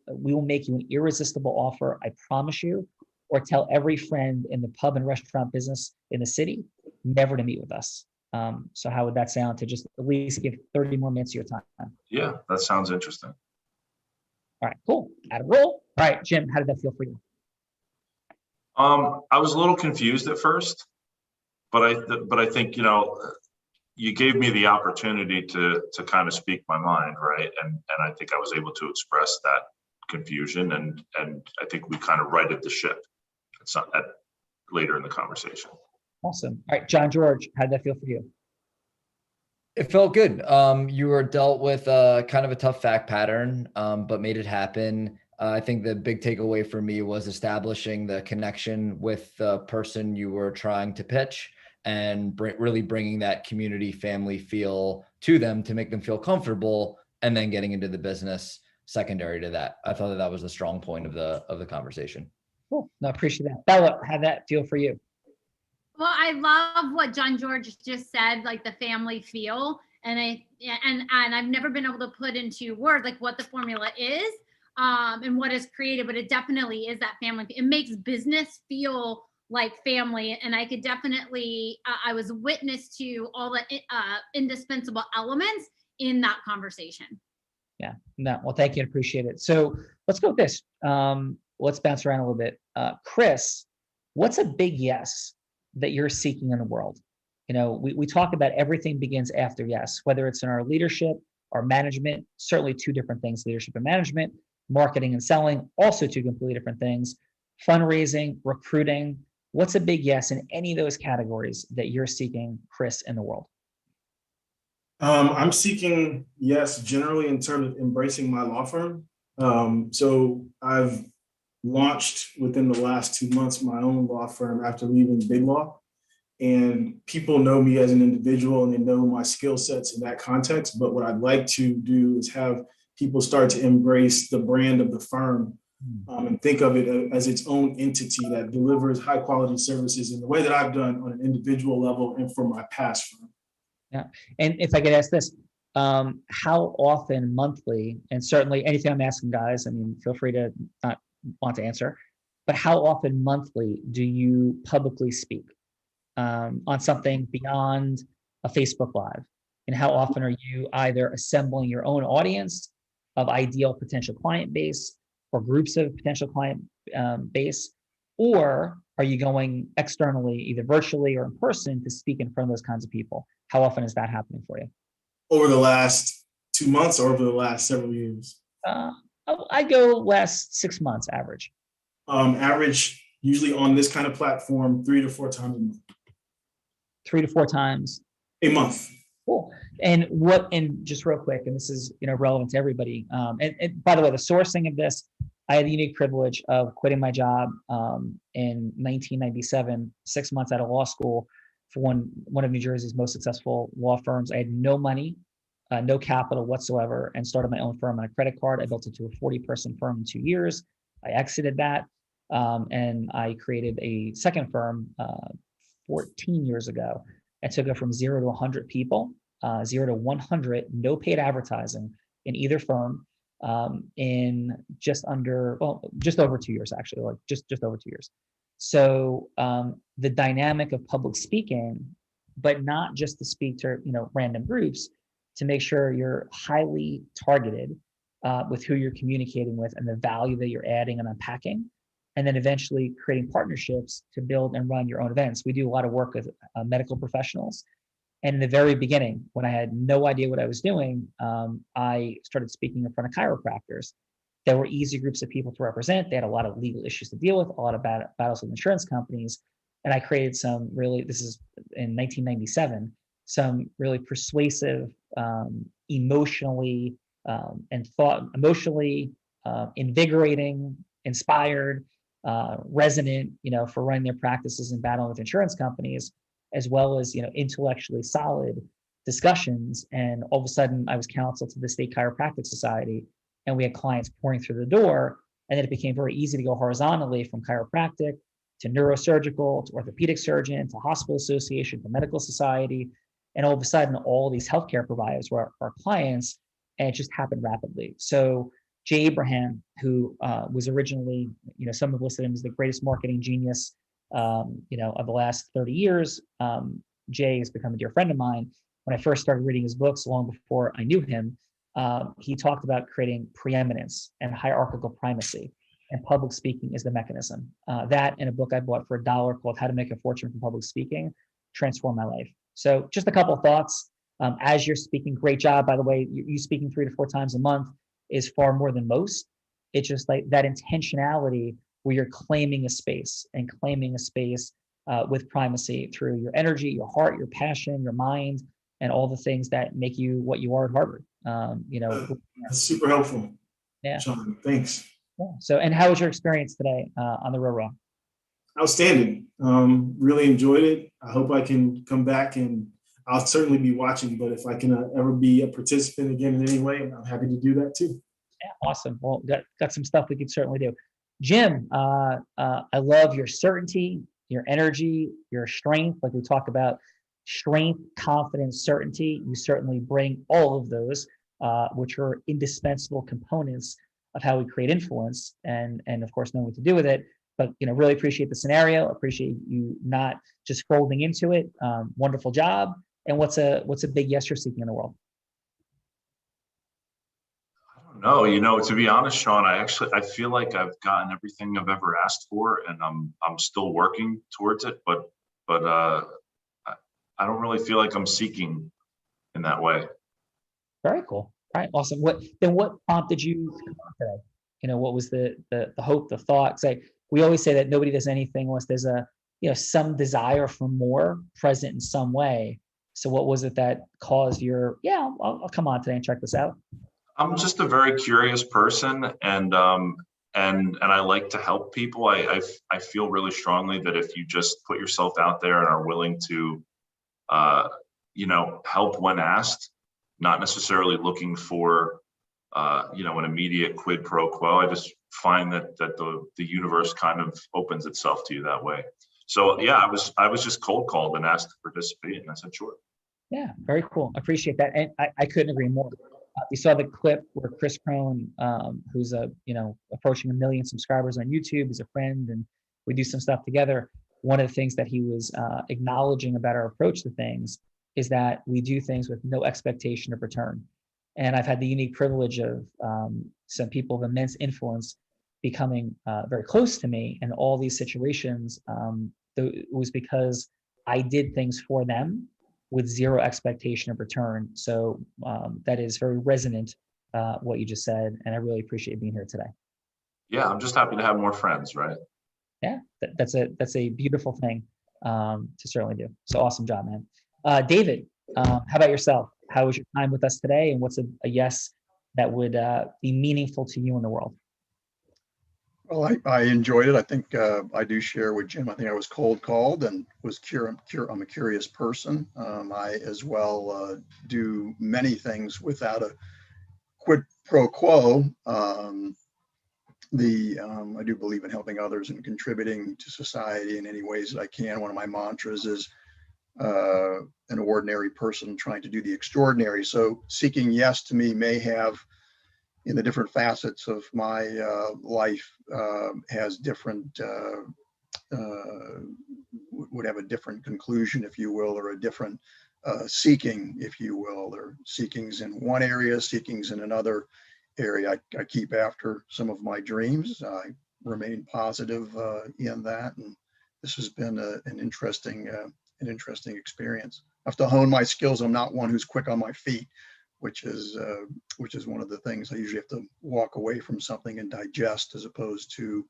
you an irresistible offer, I promise you, or tell every friend in the pub and restaurant business in the city never to meet with us. So how would that sound, to just at least give 30 more minutes of your time? Yeah, that sounds interesting. All right, cool. Add a roll. All right, Jim, how did that feel for you? I was a little confused at first, but I think, you gave me the opportunity to kind of speak my mind, right? And I think I was able to express that confusion, and I think we kind of righted the ship later in the conversation. Awesome. All right, John George, how did that feel for you? It felt good. You were dealt with kind of a tough fact pattern, but made it happen. I think the big takeaway for me was establishing the connection with the person you were trying to pitch, and really bringing that community family feel to them to make them feel comfortable, and then getting into the business secondary to that. I thought that was a strong point of the conversation. Cool. No, I appreciate that. Bella, how'd that feel for you? Well, I love what John George just said, like the family feel. And I've never been able to put into words like what the formula is and what is created, but it definitely is that family. It makes business feel like family. And I could definitely, I was witness to all the indispensable elements in that conversation. Yeah, no, well, thank you. I appreciate it. So let's go with this. Let's bounce around a little bit. Chris, what's a big yes that you're seeking in the world? we talk about everything begins after yes, whether it's in our leadership, our management, certainly two different things, leadership and management, marketing and selling, also two completely different things, fundraising, recruiting. What's a big yes in any of those categories that you're seeking, Chris, in the world? I'm seeking yes, generally in terms of embracing my law firm. So I've launched within the last 2 months my own law firm after leaving Big Law. And people know me as an individual and they know my skill sets in that context. But what I'd like to do is have people start to embrace the brand of the firm and think of it as its own entity that delivers high quality services in the way that I've done on an individual level and for my past firm. Yeah. And if I could ask this, how often monthly, and certainly anything I'm asking guys, I mean, feel free to not want to answer, but how often monthly do you publicly speak on something beyond a Facebook Live? And how often are you either assembling your own audience of ideal potential client base or groups of potential client base, or are you going externally, either virtually or in person, to speak in front of those kinds of people? How often is that happening for you? Over the last 2 months or over the last several years? I go last 6 months average. Average, usually on this kind of platform, 3 to 4 times a month. 3 to 4 times a month. Cool. And just real quick, and this is relevant to everybody. And by the way, the sourcing of this, I had the unique privilege of quitting my job in 1997, 6 months out of law school for one of New Jersey's most successful law firms. I had no money, no capital whatsoever, and started my own firm on a credit card. I built it to a 40-person firm in 2 years. I exited that, and I created a second firm 14 years ago. I took it from 0 to 100 people, 0 to 100, no paid advertising in either firm in just over 2 years, actually, like just over 2 years. So the dynamic of public speaking, but not just to speak to random groups, to make sure you're highly targeted with who you're communicating with and the value that you're adding and unpacking, and then eventually creating partnerships to build and run your own events. We do a lot of work with medical professionals. And in the very beginning, when I had no idea what I was doing, I started speaking in front of chiropractors. There were easy groups of people to represent. They had a lot of legal issues to deal with, a lot of battles with insurance companies. And I created some really, this is in 1997, some really persuasive, emotionally invigorating, inspired, resonant, for running their practices and battling with insurance companies, as well as, intellectually solid discussions. And all of a sudden I was counsel to the State Chiropractic Society, and we had clients pouring through the door. And then it became very easy to go horizontally from chiropractic to neurosurgical, to orthopedic surgeon, to hospital association, to medical society. And all of a sudden, all these healthcare providers were our clients, and it just happened rapidly. So Jay Abraham, who was originally, some have listed him as the greatest marketing genius, of the last 30 years. Jay has become a dear friend of mine. When I first started reading his books, long before I knew him, he talked about creating preeminence and hierarchical primacy, and public speaking is the mechanism. That and a book I bought for $1 called How to Make a Fortune from Public Speaking transformed my life. So just a couple of thoughts. As you're speaking, great job, by the way. You speaking 3 to 4 times a month is far more than most. It's just like that intentionality where you're claiming a space with primacy through your energy, your heart, your passion, your mind, and all the things that make you what you are at Harvard. That's super helpful. Yeah. Sean, thanks. Yeah. So, and how was your experience today on the Raw? Outstanding. Really enjoyed it. I hope I can come back, and I'll certainly be watching, but if I can ever be a participant again in any way, I'm happy to do that too. Yeah, awesome. Well, got some stuff we could certainly do. Jim, I love your certainty, your energy, your strength. Like we talk about strength, confidence, certainty. You certainly bring all of those, which are indispensable components of how we create influence, and of course knowing what to do with it. But really appreciate the scenario. Appreciate you not just folding into it. Wonderful job. And what's a big yes you're seeking in the world? I don't know. To be honest, Sean, I feel like I've gotten everything I've ever asked for, and I'm still working towards it. But I don't really feel like I'm seeking in that way. Very cool. All right, awesome. What prompted you to come on today? What was the hope, the thought? Say, we always say that nobody does anything unless there's some desire for more present in some way. So what was it that caused your, I'll come on today and check this out? I'm just a very curious person, and I like to help people. I feel really strongly that if you just put yourself out there and are willing to, help when asked, not necessarily looking for, an immediate quid pro quo. I just find that the universe kind of opens itself to you that way. So yeah, I was just cold called and asked to participate, and I said sure. Yeah, very cool. I appreciate that, and I couldn't agree more. You saw the clip where Chris Crone, who's approaching 1 million subscribers on YouTube, is a friend, and we do some stuff together. One of the things that he was acknowledging about our approach to things is that we do things with no expectation of return. And I've had the unique privilege of some people of immense influence becoming very close to me in all these situations. It was because I did things for them with zero expectation of return. So that is very resonant, what you just said, and I really appreciate being here today. Yeah, I'm just happy to have more friends, right? Yeah, that's a beautiful thing to certainly do. So awesome job, man. David, how about yourself? How was your time with us today, and what's a yes that would be meaningful to you in the world? Well, I enjoyed it. I think I do share with Jim. I think I was cold called and was I'm a curious person. I as well do many things without a quid pro quo. I do believe in helping others and contributing to society in any ways that I can. One of my mantras is an ordinary person trying to do the extraordinary. So seeking yes to me may have, in the different facets of my life, has different, would have a different conclusion, if you will, or a different seeking, if you will. Or seekings in one area, seekings in another area. I keep after some of my dreams. I remain positive in that, and this has been an interesting experience. I have to hone my skills. I'm not one who's quick on my feet, which is one of the things I usually have to walk away from something and digest, as opposed to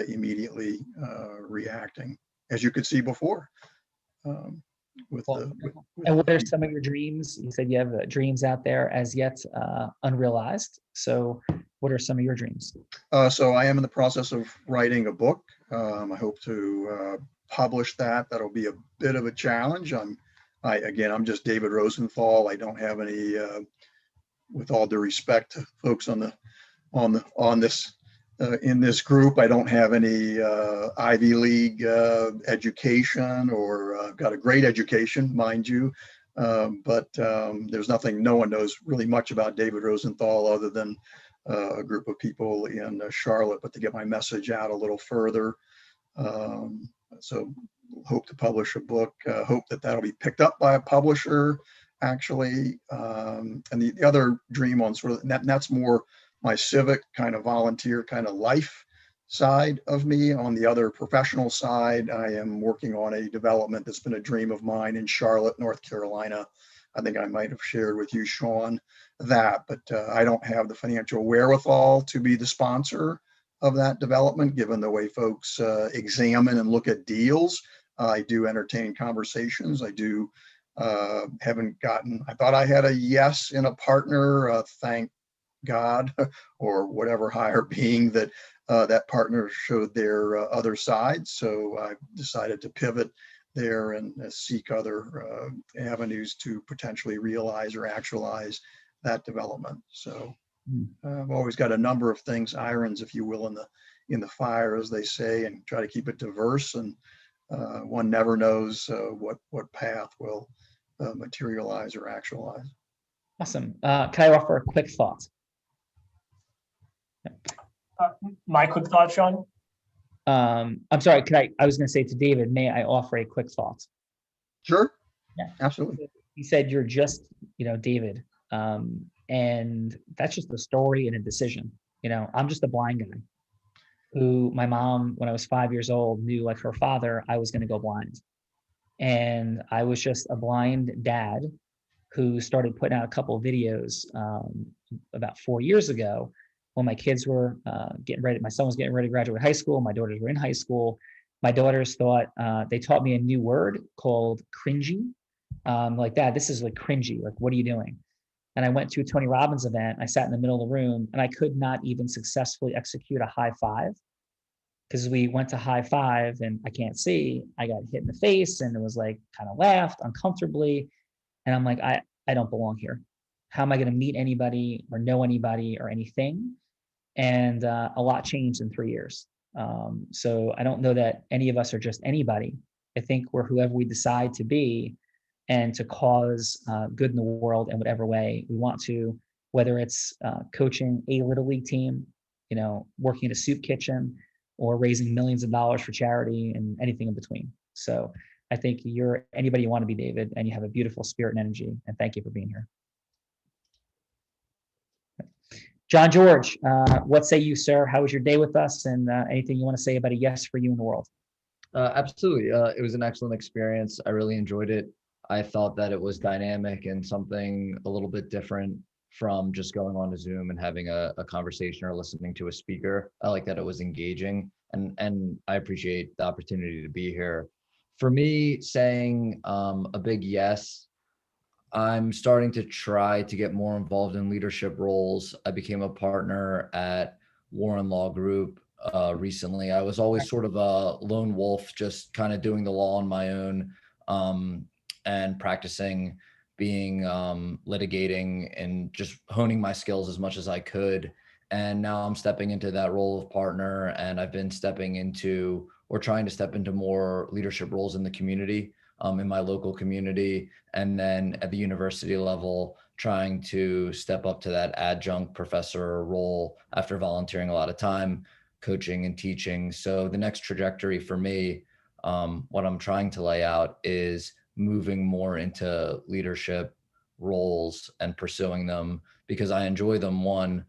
immediately reacting, as you could see before. And what are some of your dreams? You said you have dreams out there as yet unrealized. So what are some of your dreams? So I am in the process of writing a book. I hope to publish that. That'll be a bit of a challenge. I'm just David Rosenthal. I don't have any, with all due respect to folks on this in this group, I don't have any Ivy League education, or I've got a great education, mind you, but there's nothing. No one knows really much about David Rosenthal other than a group of people in Charlotte. But to get my message out a little further, so hope to publish a book. Hope that that'll be picked up by a publisher, actually. And the other dream on sort of that's more my civic kind of volunteer kind of life side of me. On the other professional side, I am working on a development that's been a dream of mine in Charlotte, North Carolina. I think I might have shared with you, Sean, that, but I don't have the financial wherewithal to be the sponsor of that development, given the way folks examine and look at deals. I do entertain conversations. I do haven't gotten, I thought I had a yes in a partner, thank God, or whatever higher being that that partner showed their other side. So I decided to pivot there and seek other avenues to potentially realize or actualize that development. So I've always got a number of things, irons, if you will, in the fire, as they say, and try to keep it diverse. And one never knows what path will materialize or actualize. Awesome. Can I offer a quick thought? My quick thought, Sean? I'm sorry, I was going to say to David, may I offer a quick thought? Sure. Yeah, absolutely. He said, you're just, David. And that's just a story and a decision. I'm just a blind guy who, my mom, when I was 5 years old, knew, like her father, I was going to go blind. And I was just a blind dad who started putting out a couple of videos about 4 years ago when my kids were getting ready. My son was getting ready to graduate high school. My daughters were in high school. My daughters thought, they taught me a new word called cringy. Like, Dad, this is like cringy. Like, what are you doing? And I went to a Tony Robbins event. I sat in the middle of the room and I could not even successfully execute a high five because we went to high five and I can't see. I got hit in the face and it was like kind of laughed uncomfortably. And I'm like, I don't belong here. How am I going to meet anybody or know anybody or anything? And a lot changed in 3 years. So I don't know that any of us are just anybody. I think we're whoever we decide to be and to cause good in the world in whatever way we want to, whether it's coaching a Little League team, working in a soup kitchen, or raising millions of dollars for charity and anything in between. So I think you're anybody you want to be, David, and you have a beautiful spirit and energy. And thank you for being here. John George, what say you, sir? How was your day with us? And anything you want to say about a yes for you in the world? Absolutely. It was an excellent experience. I really enjoyed it. I thought that it was dynamic and something a little bit different from just going on to Zoom and having a conversation or listening to a speaker. I like that it was engaging, and I appreciate the opportunity to be here. For me, saying a big yes, I'm starting to try to get more involved in leadership roles. I became a partner at Warren Law Group recently. I was always sort of a lone wolf, just kind of doing the law on my own, and practicing being litigating and just honing my skills as much as I could. And now I'm stepping into that role of partner, and I've been stepping into or trying to step into more leadership roles in the community, in my local community, and then at the university level, trying to step up to that adjunct professor role after volunteering a lot of time, coaching and teaching. So the next trajectory for me, what I'm trying to lay out is moving more into leadership roles and pursuing them because I enjoy them. One,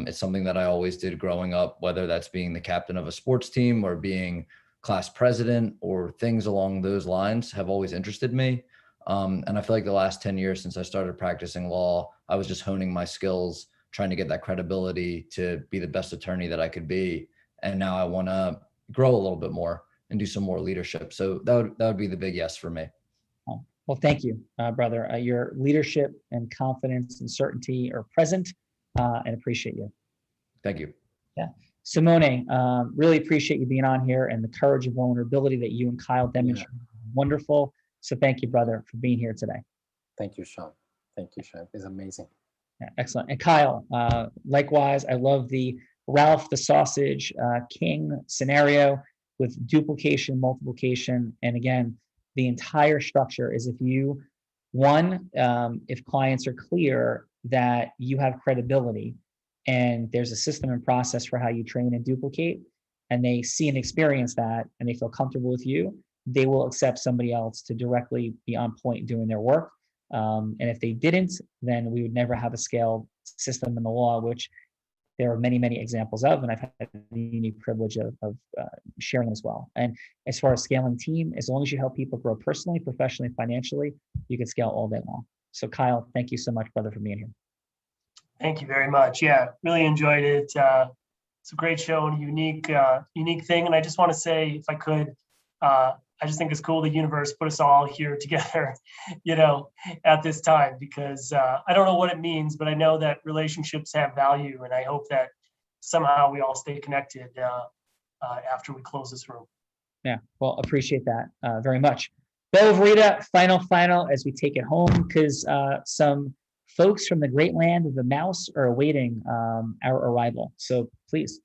it's something that I always did growing up, whether that's being the captain of a sports team or being class president or things along those lines have always interested me. And I feel like the last 10 years since I started practicing law, I was just honing my skills, trying to get that credibility to be the best attorney that I could be. And now I want to grow a little bit more and do some more leadership. So that would be the big yes for me. Well, thank you, brother. Your leadership and confidence and certainty are present, and appreciate you. Thank you. Yeah. Simone, really appreciate you being on here and the courage and vulnerability that you and Kyle demonstrated. Yeah. Wonderful. So thank you, brother, for being here today. Thank you, Sean. Thank you, Sean. It's amazing. Yeah, excellent. And Kyle, likewise, I love the Ralph the Sausage King scenario with duplication, multiplication. And again, the entire structure is if you, if clients are clear that you have credibility and there's a system and process for how you train and duplicate, and they see and experience that and they feel comfortable with you, they will accept somebody else to directly be on point doing their work. And if they didn't, then we would never have a scaled system in the law, which there are many, many examples of, and I've had the unique privilege of sharing as well. And as far as scaling team, as long as you help people grow personally, professionally, financially, you can scale all day long. So Kyle, thank you so much, brother, for being here. Thank you very much. Yeah, really enjoyed it. It's a great show and a unique thing. And I just want to say, if I could, I just think it's cool the universe put us all here together, at this time, because I don't know what it means, but I know that relationships have value, and I hope that somehow we all stay connected after we close this room. Yeah, well, appreciate that very much. Bella Verita, final, as we take it home, because some folks from the great land of the mouse are awaiting our arrival. So please.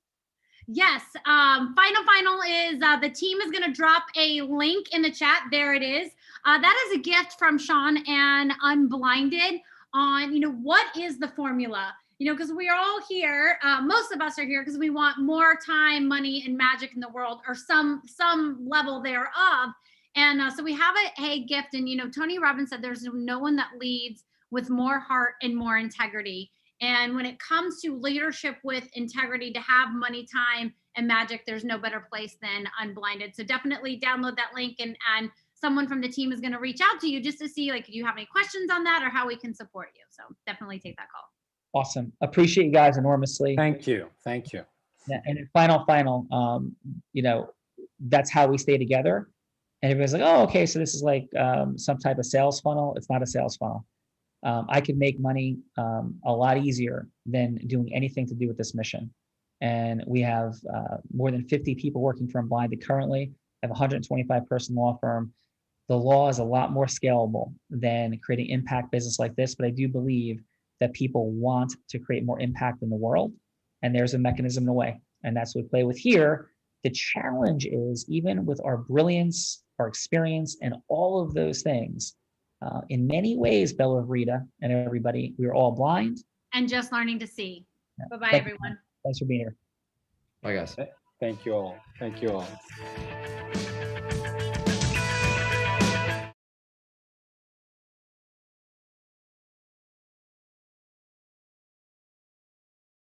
Yes, final is the team is going to drop a link in the chat. There it is. That is a gift from Sean and Unblinded on, what is the formula? Because we are all here, most of us are here because we want more time, money, and magic in the world, or some level thereof. And so we have a gift, and Tony Robbins said there's no one that leads with more heart and more integrity. And when it comes to leadership with integrity, to have money, time, and magic, there's no better place than Unblinded. So definitely download that link and someone from the team is going to reach out to you just to see, like, do you have any questions on that or how we can support you? So definitely take that call. Awesome. Appreciate you guys enormously. Thank you. Thank you. Yeah, and then final, you know, that's how we stay together. And everybody's like, oh, okay, so this is like some type of sales funnel. It's not a sales funnel. I could make money a lot easier than doing anything to do with this mission. And we have more than 50 people working for Unblinded currently. I have a 125-person law firm. The law is a lot more scalable than creating impact business like this, but I do believe that people want to create more impact in the world. And there's a mechanism in a way. And that's what we play with here. The challenge is, even with our brilliance, our experience, and all of those things, in many ways, Bella, Rita, and everybody, we are all blind. And just learning to see. Yeah. Bye-bye, everyone. Thanks for being here. Bye, guys. Thank you all. Thank you all.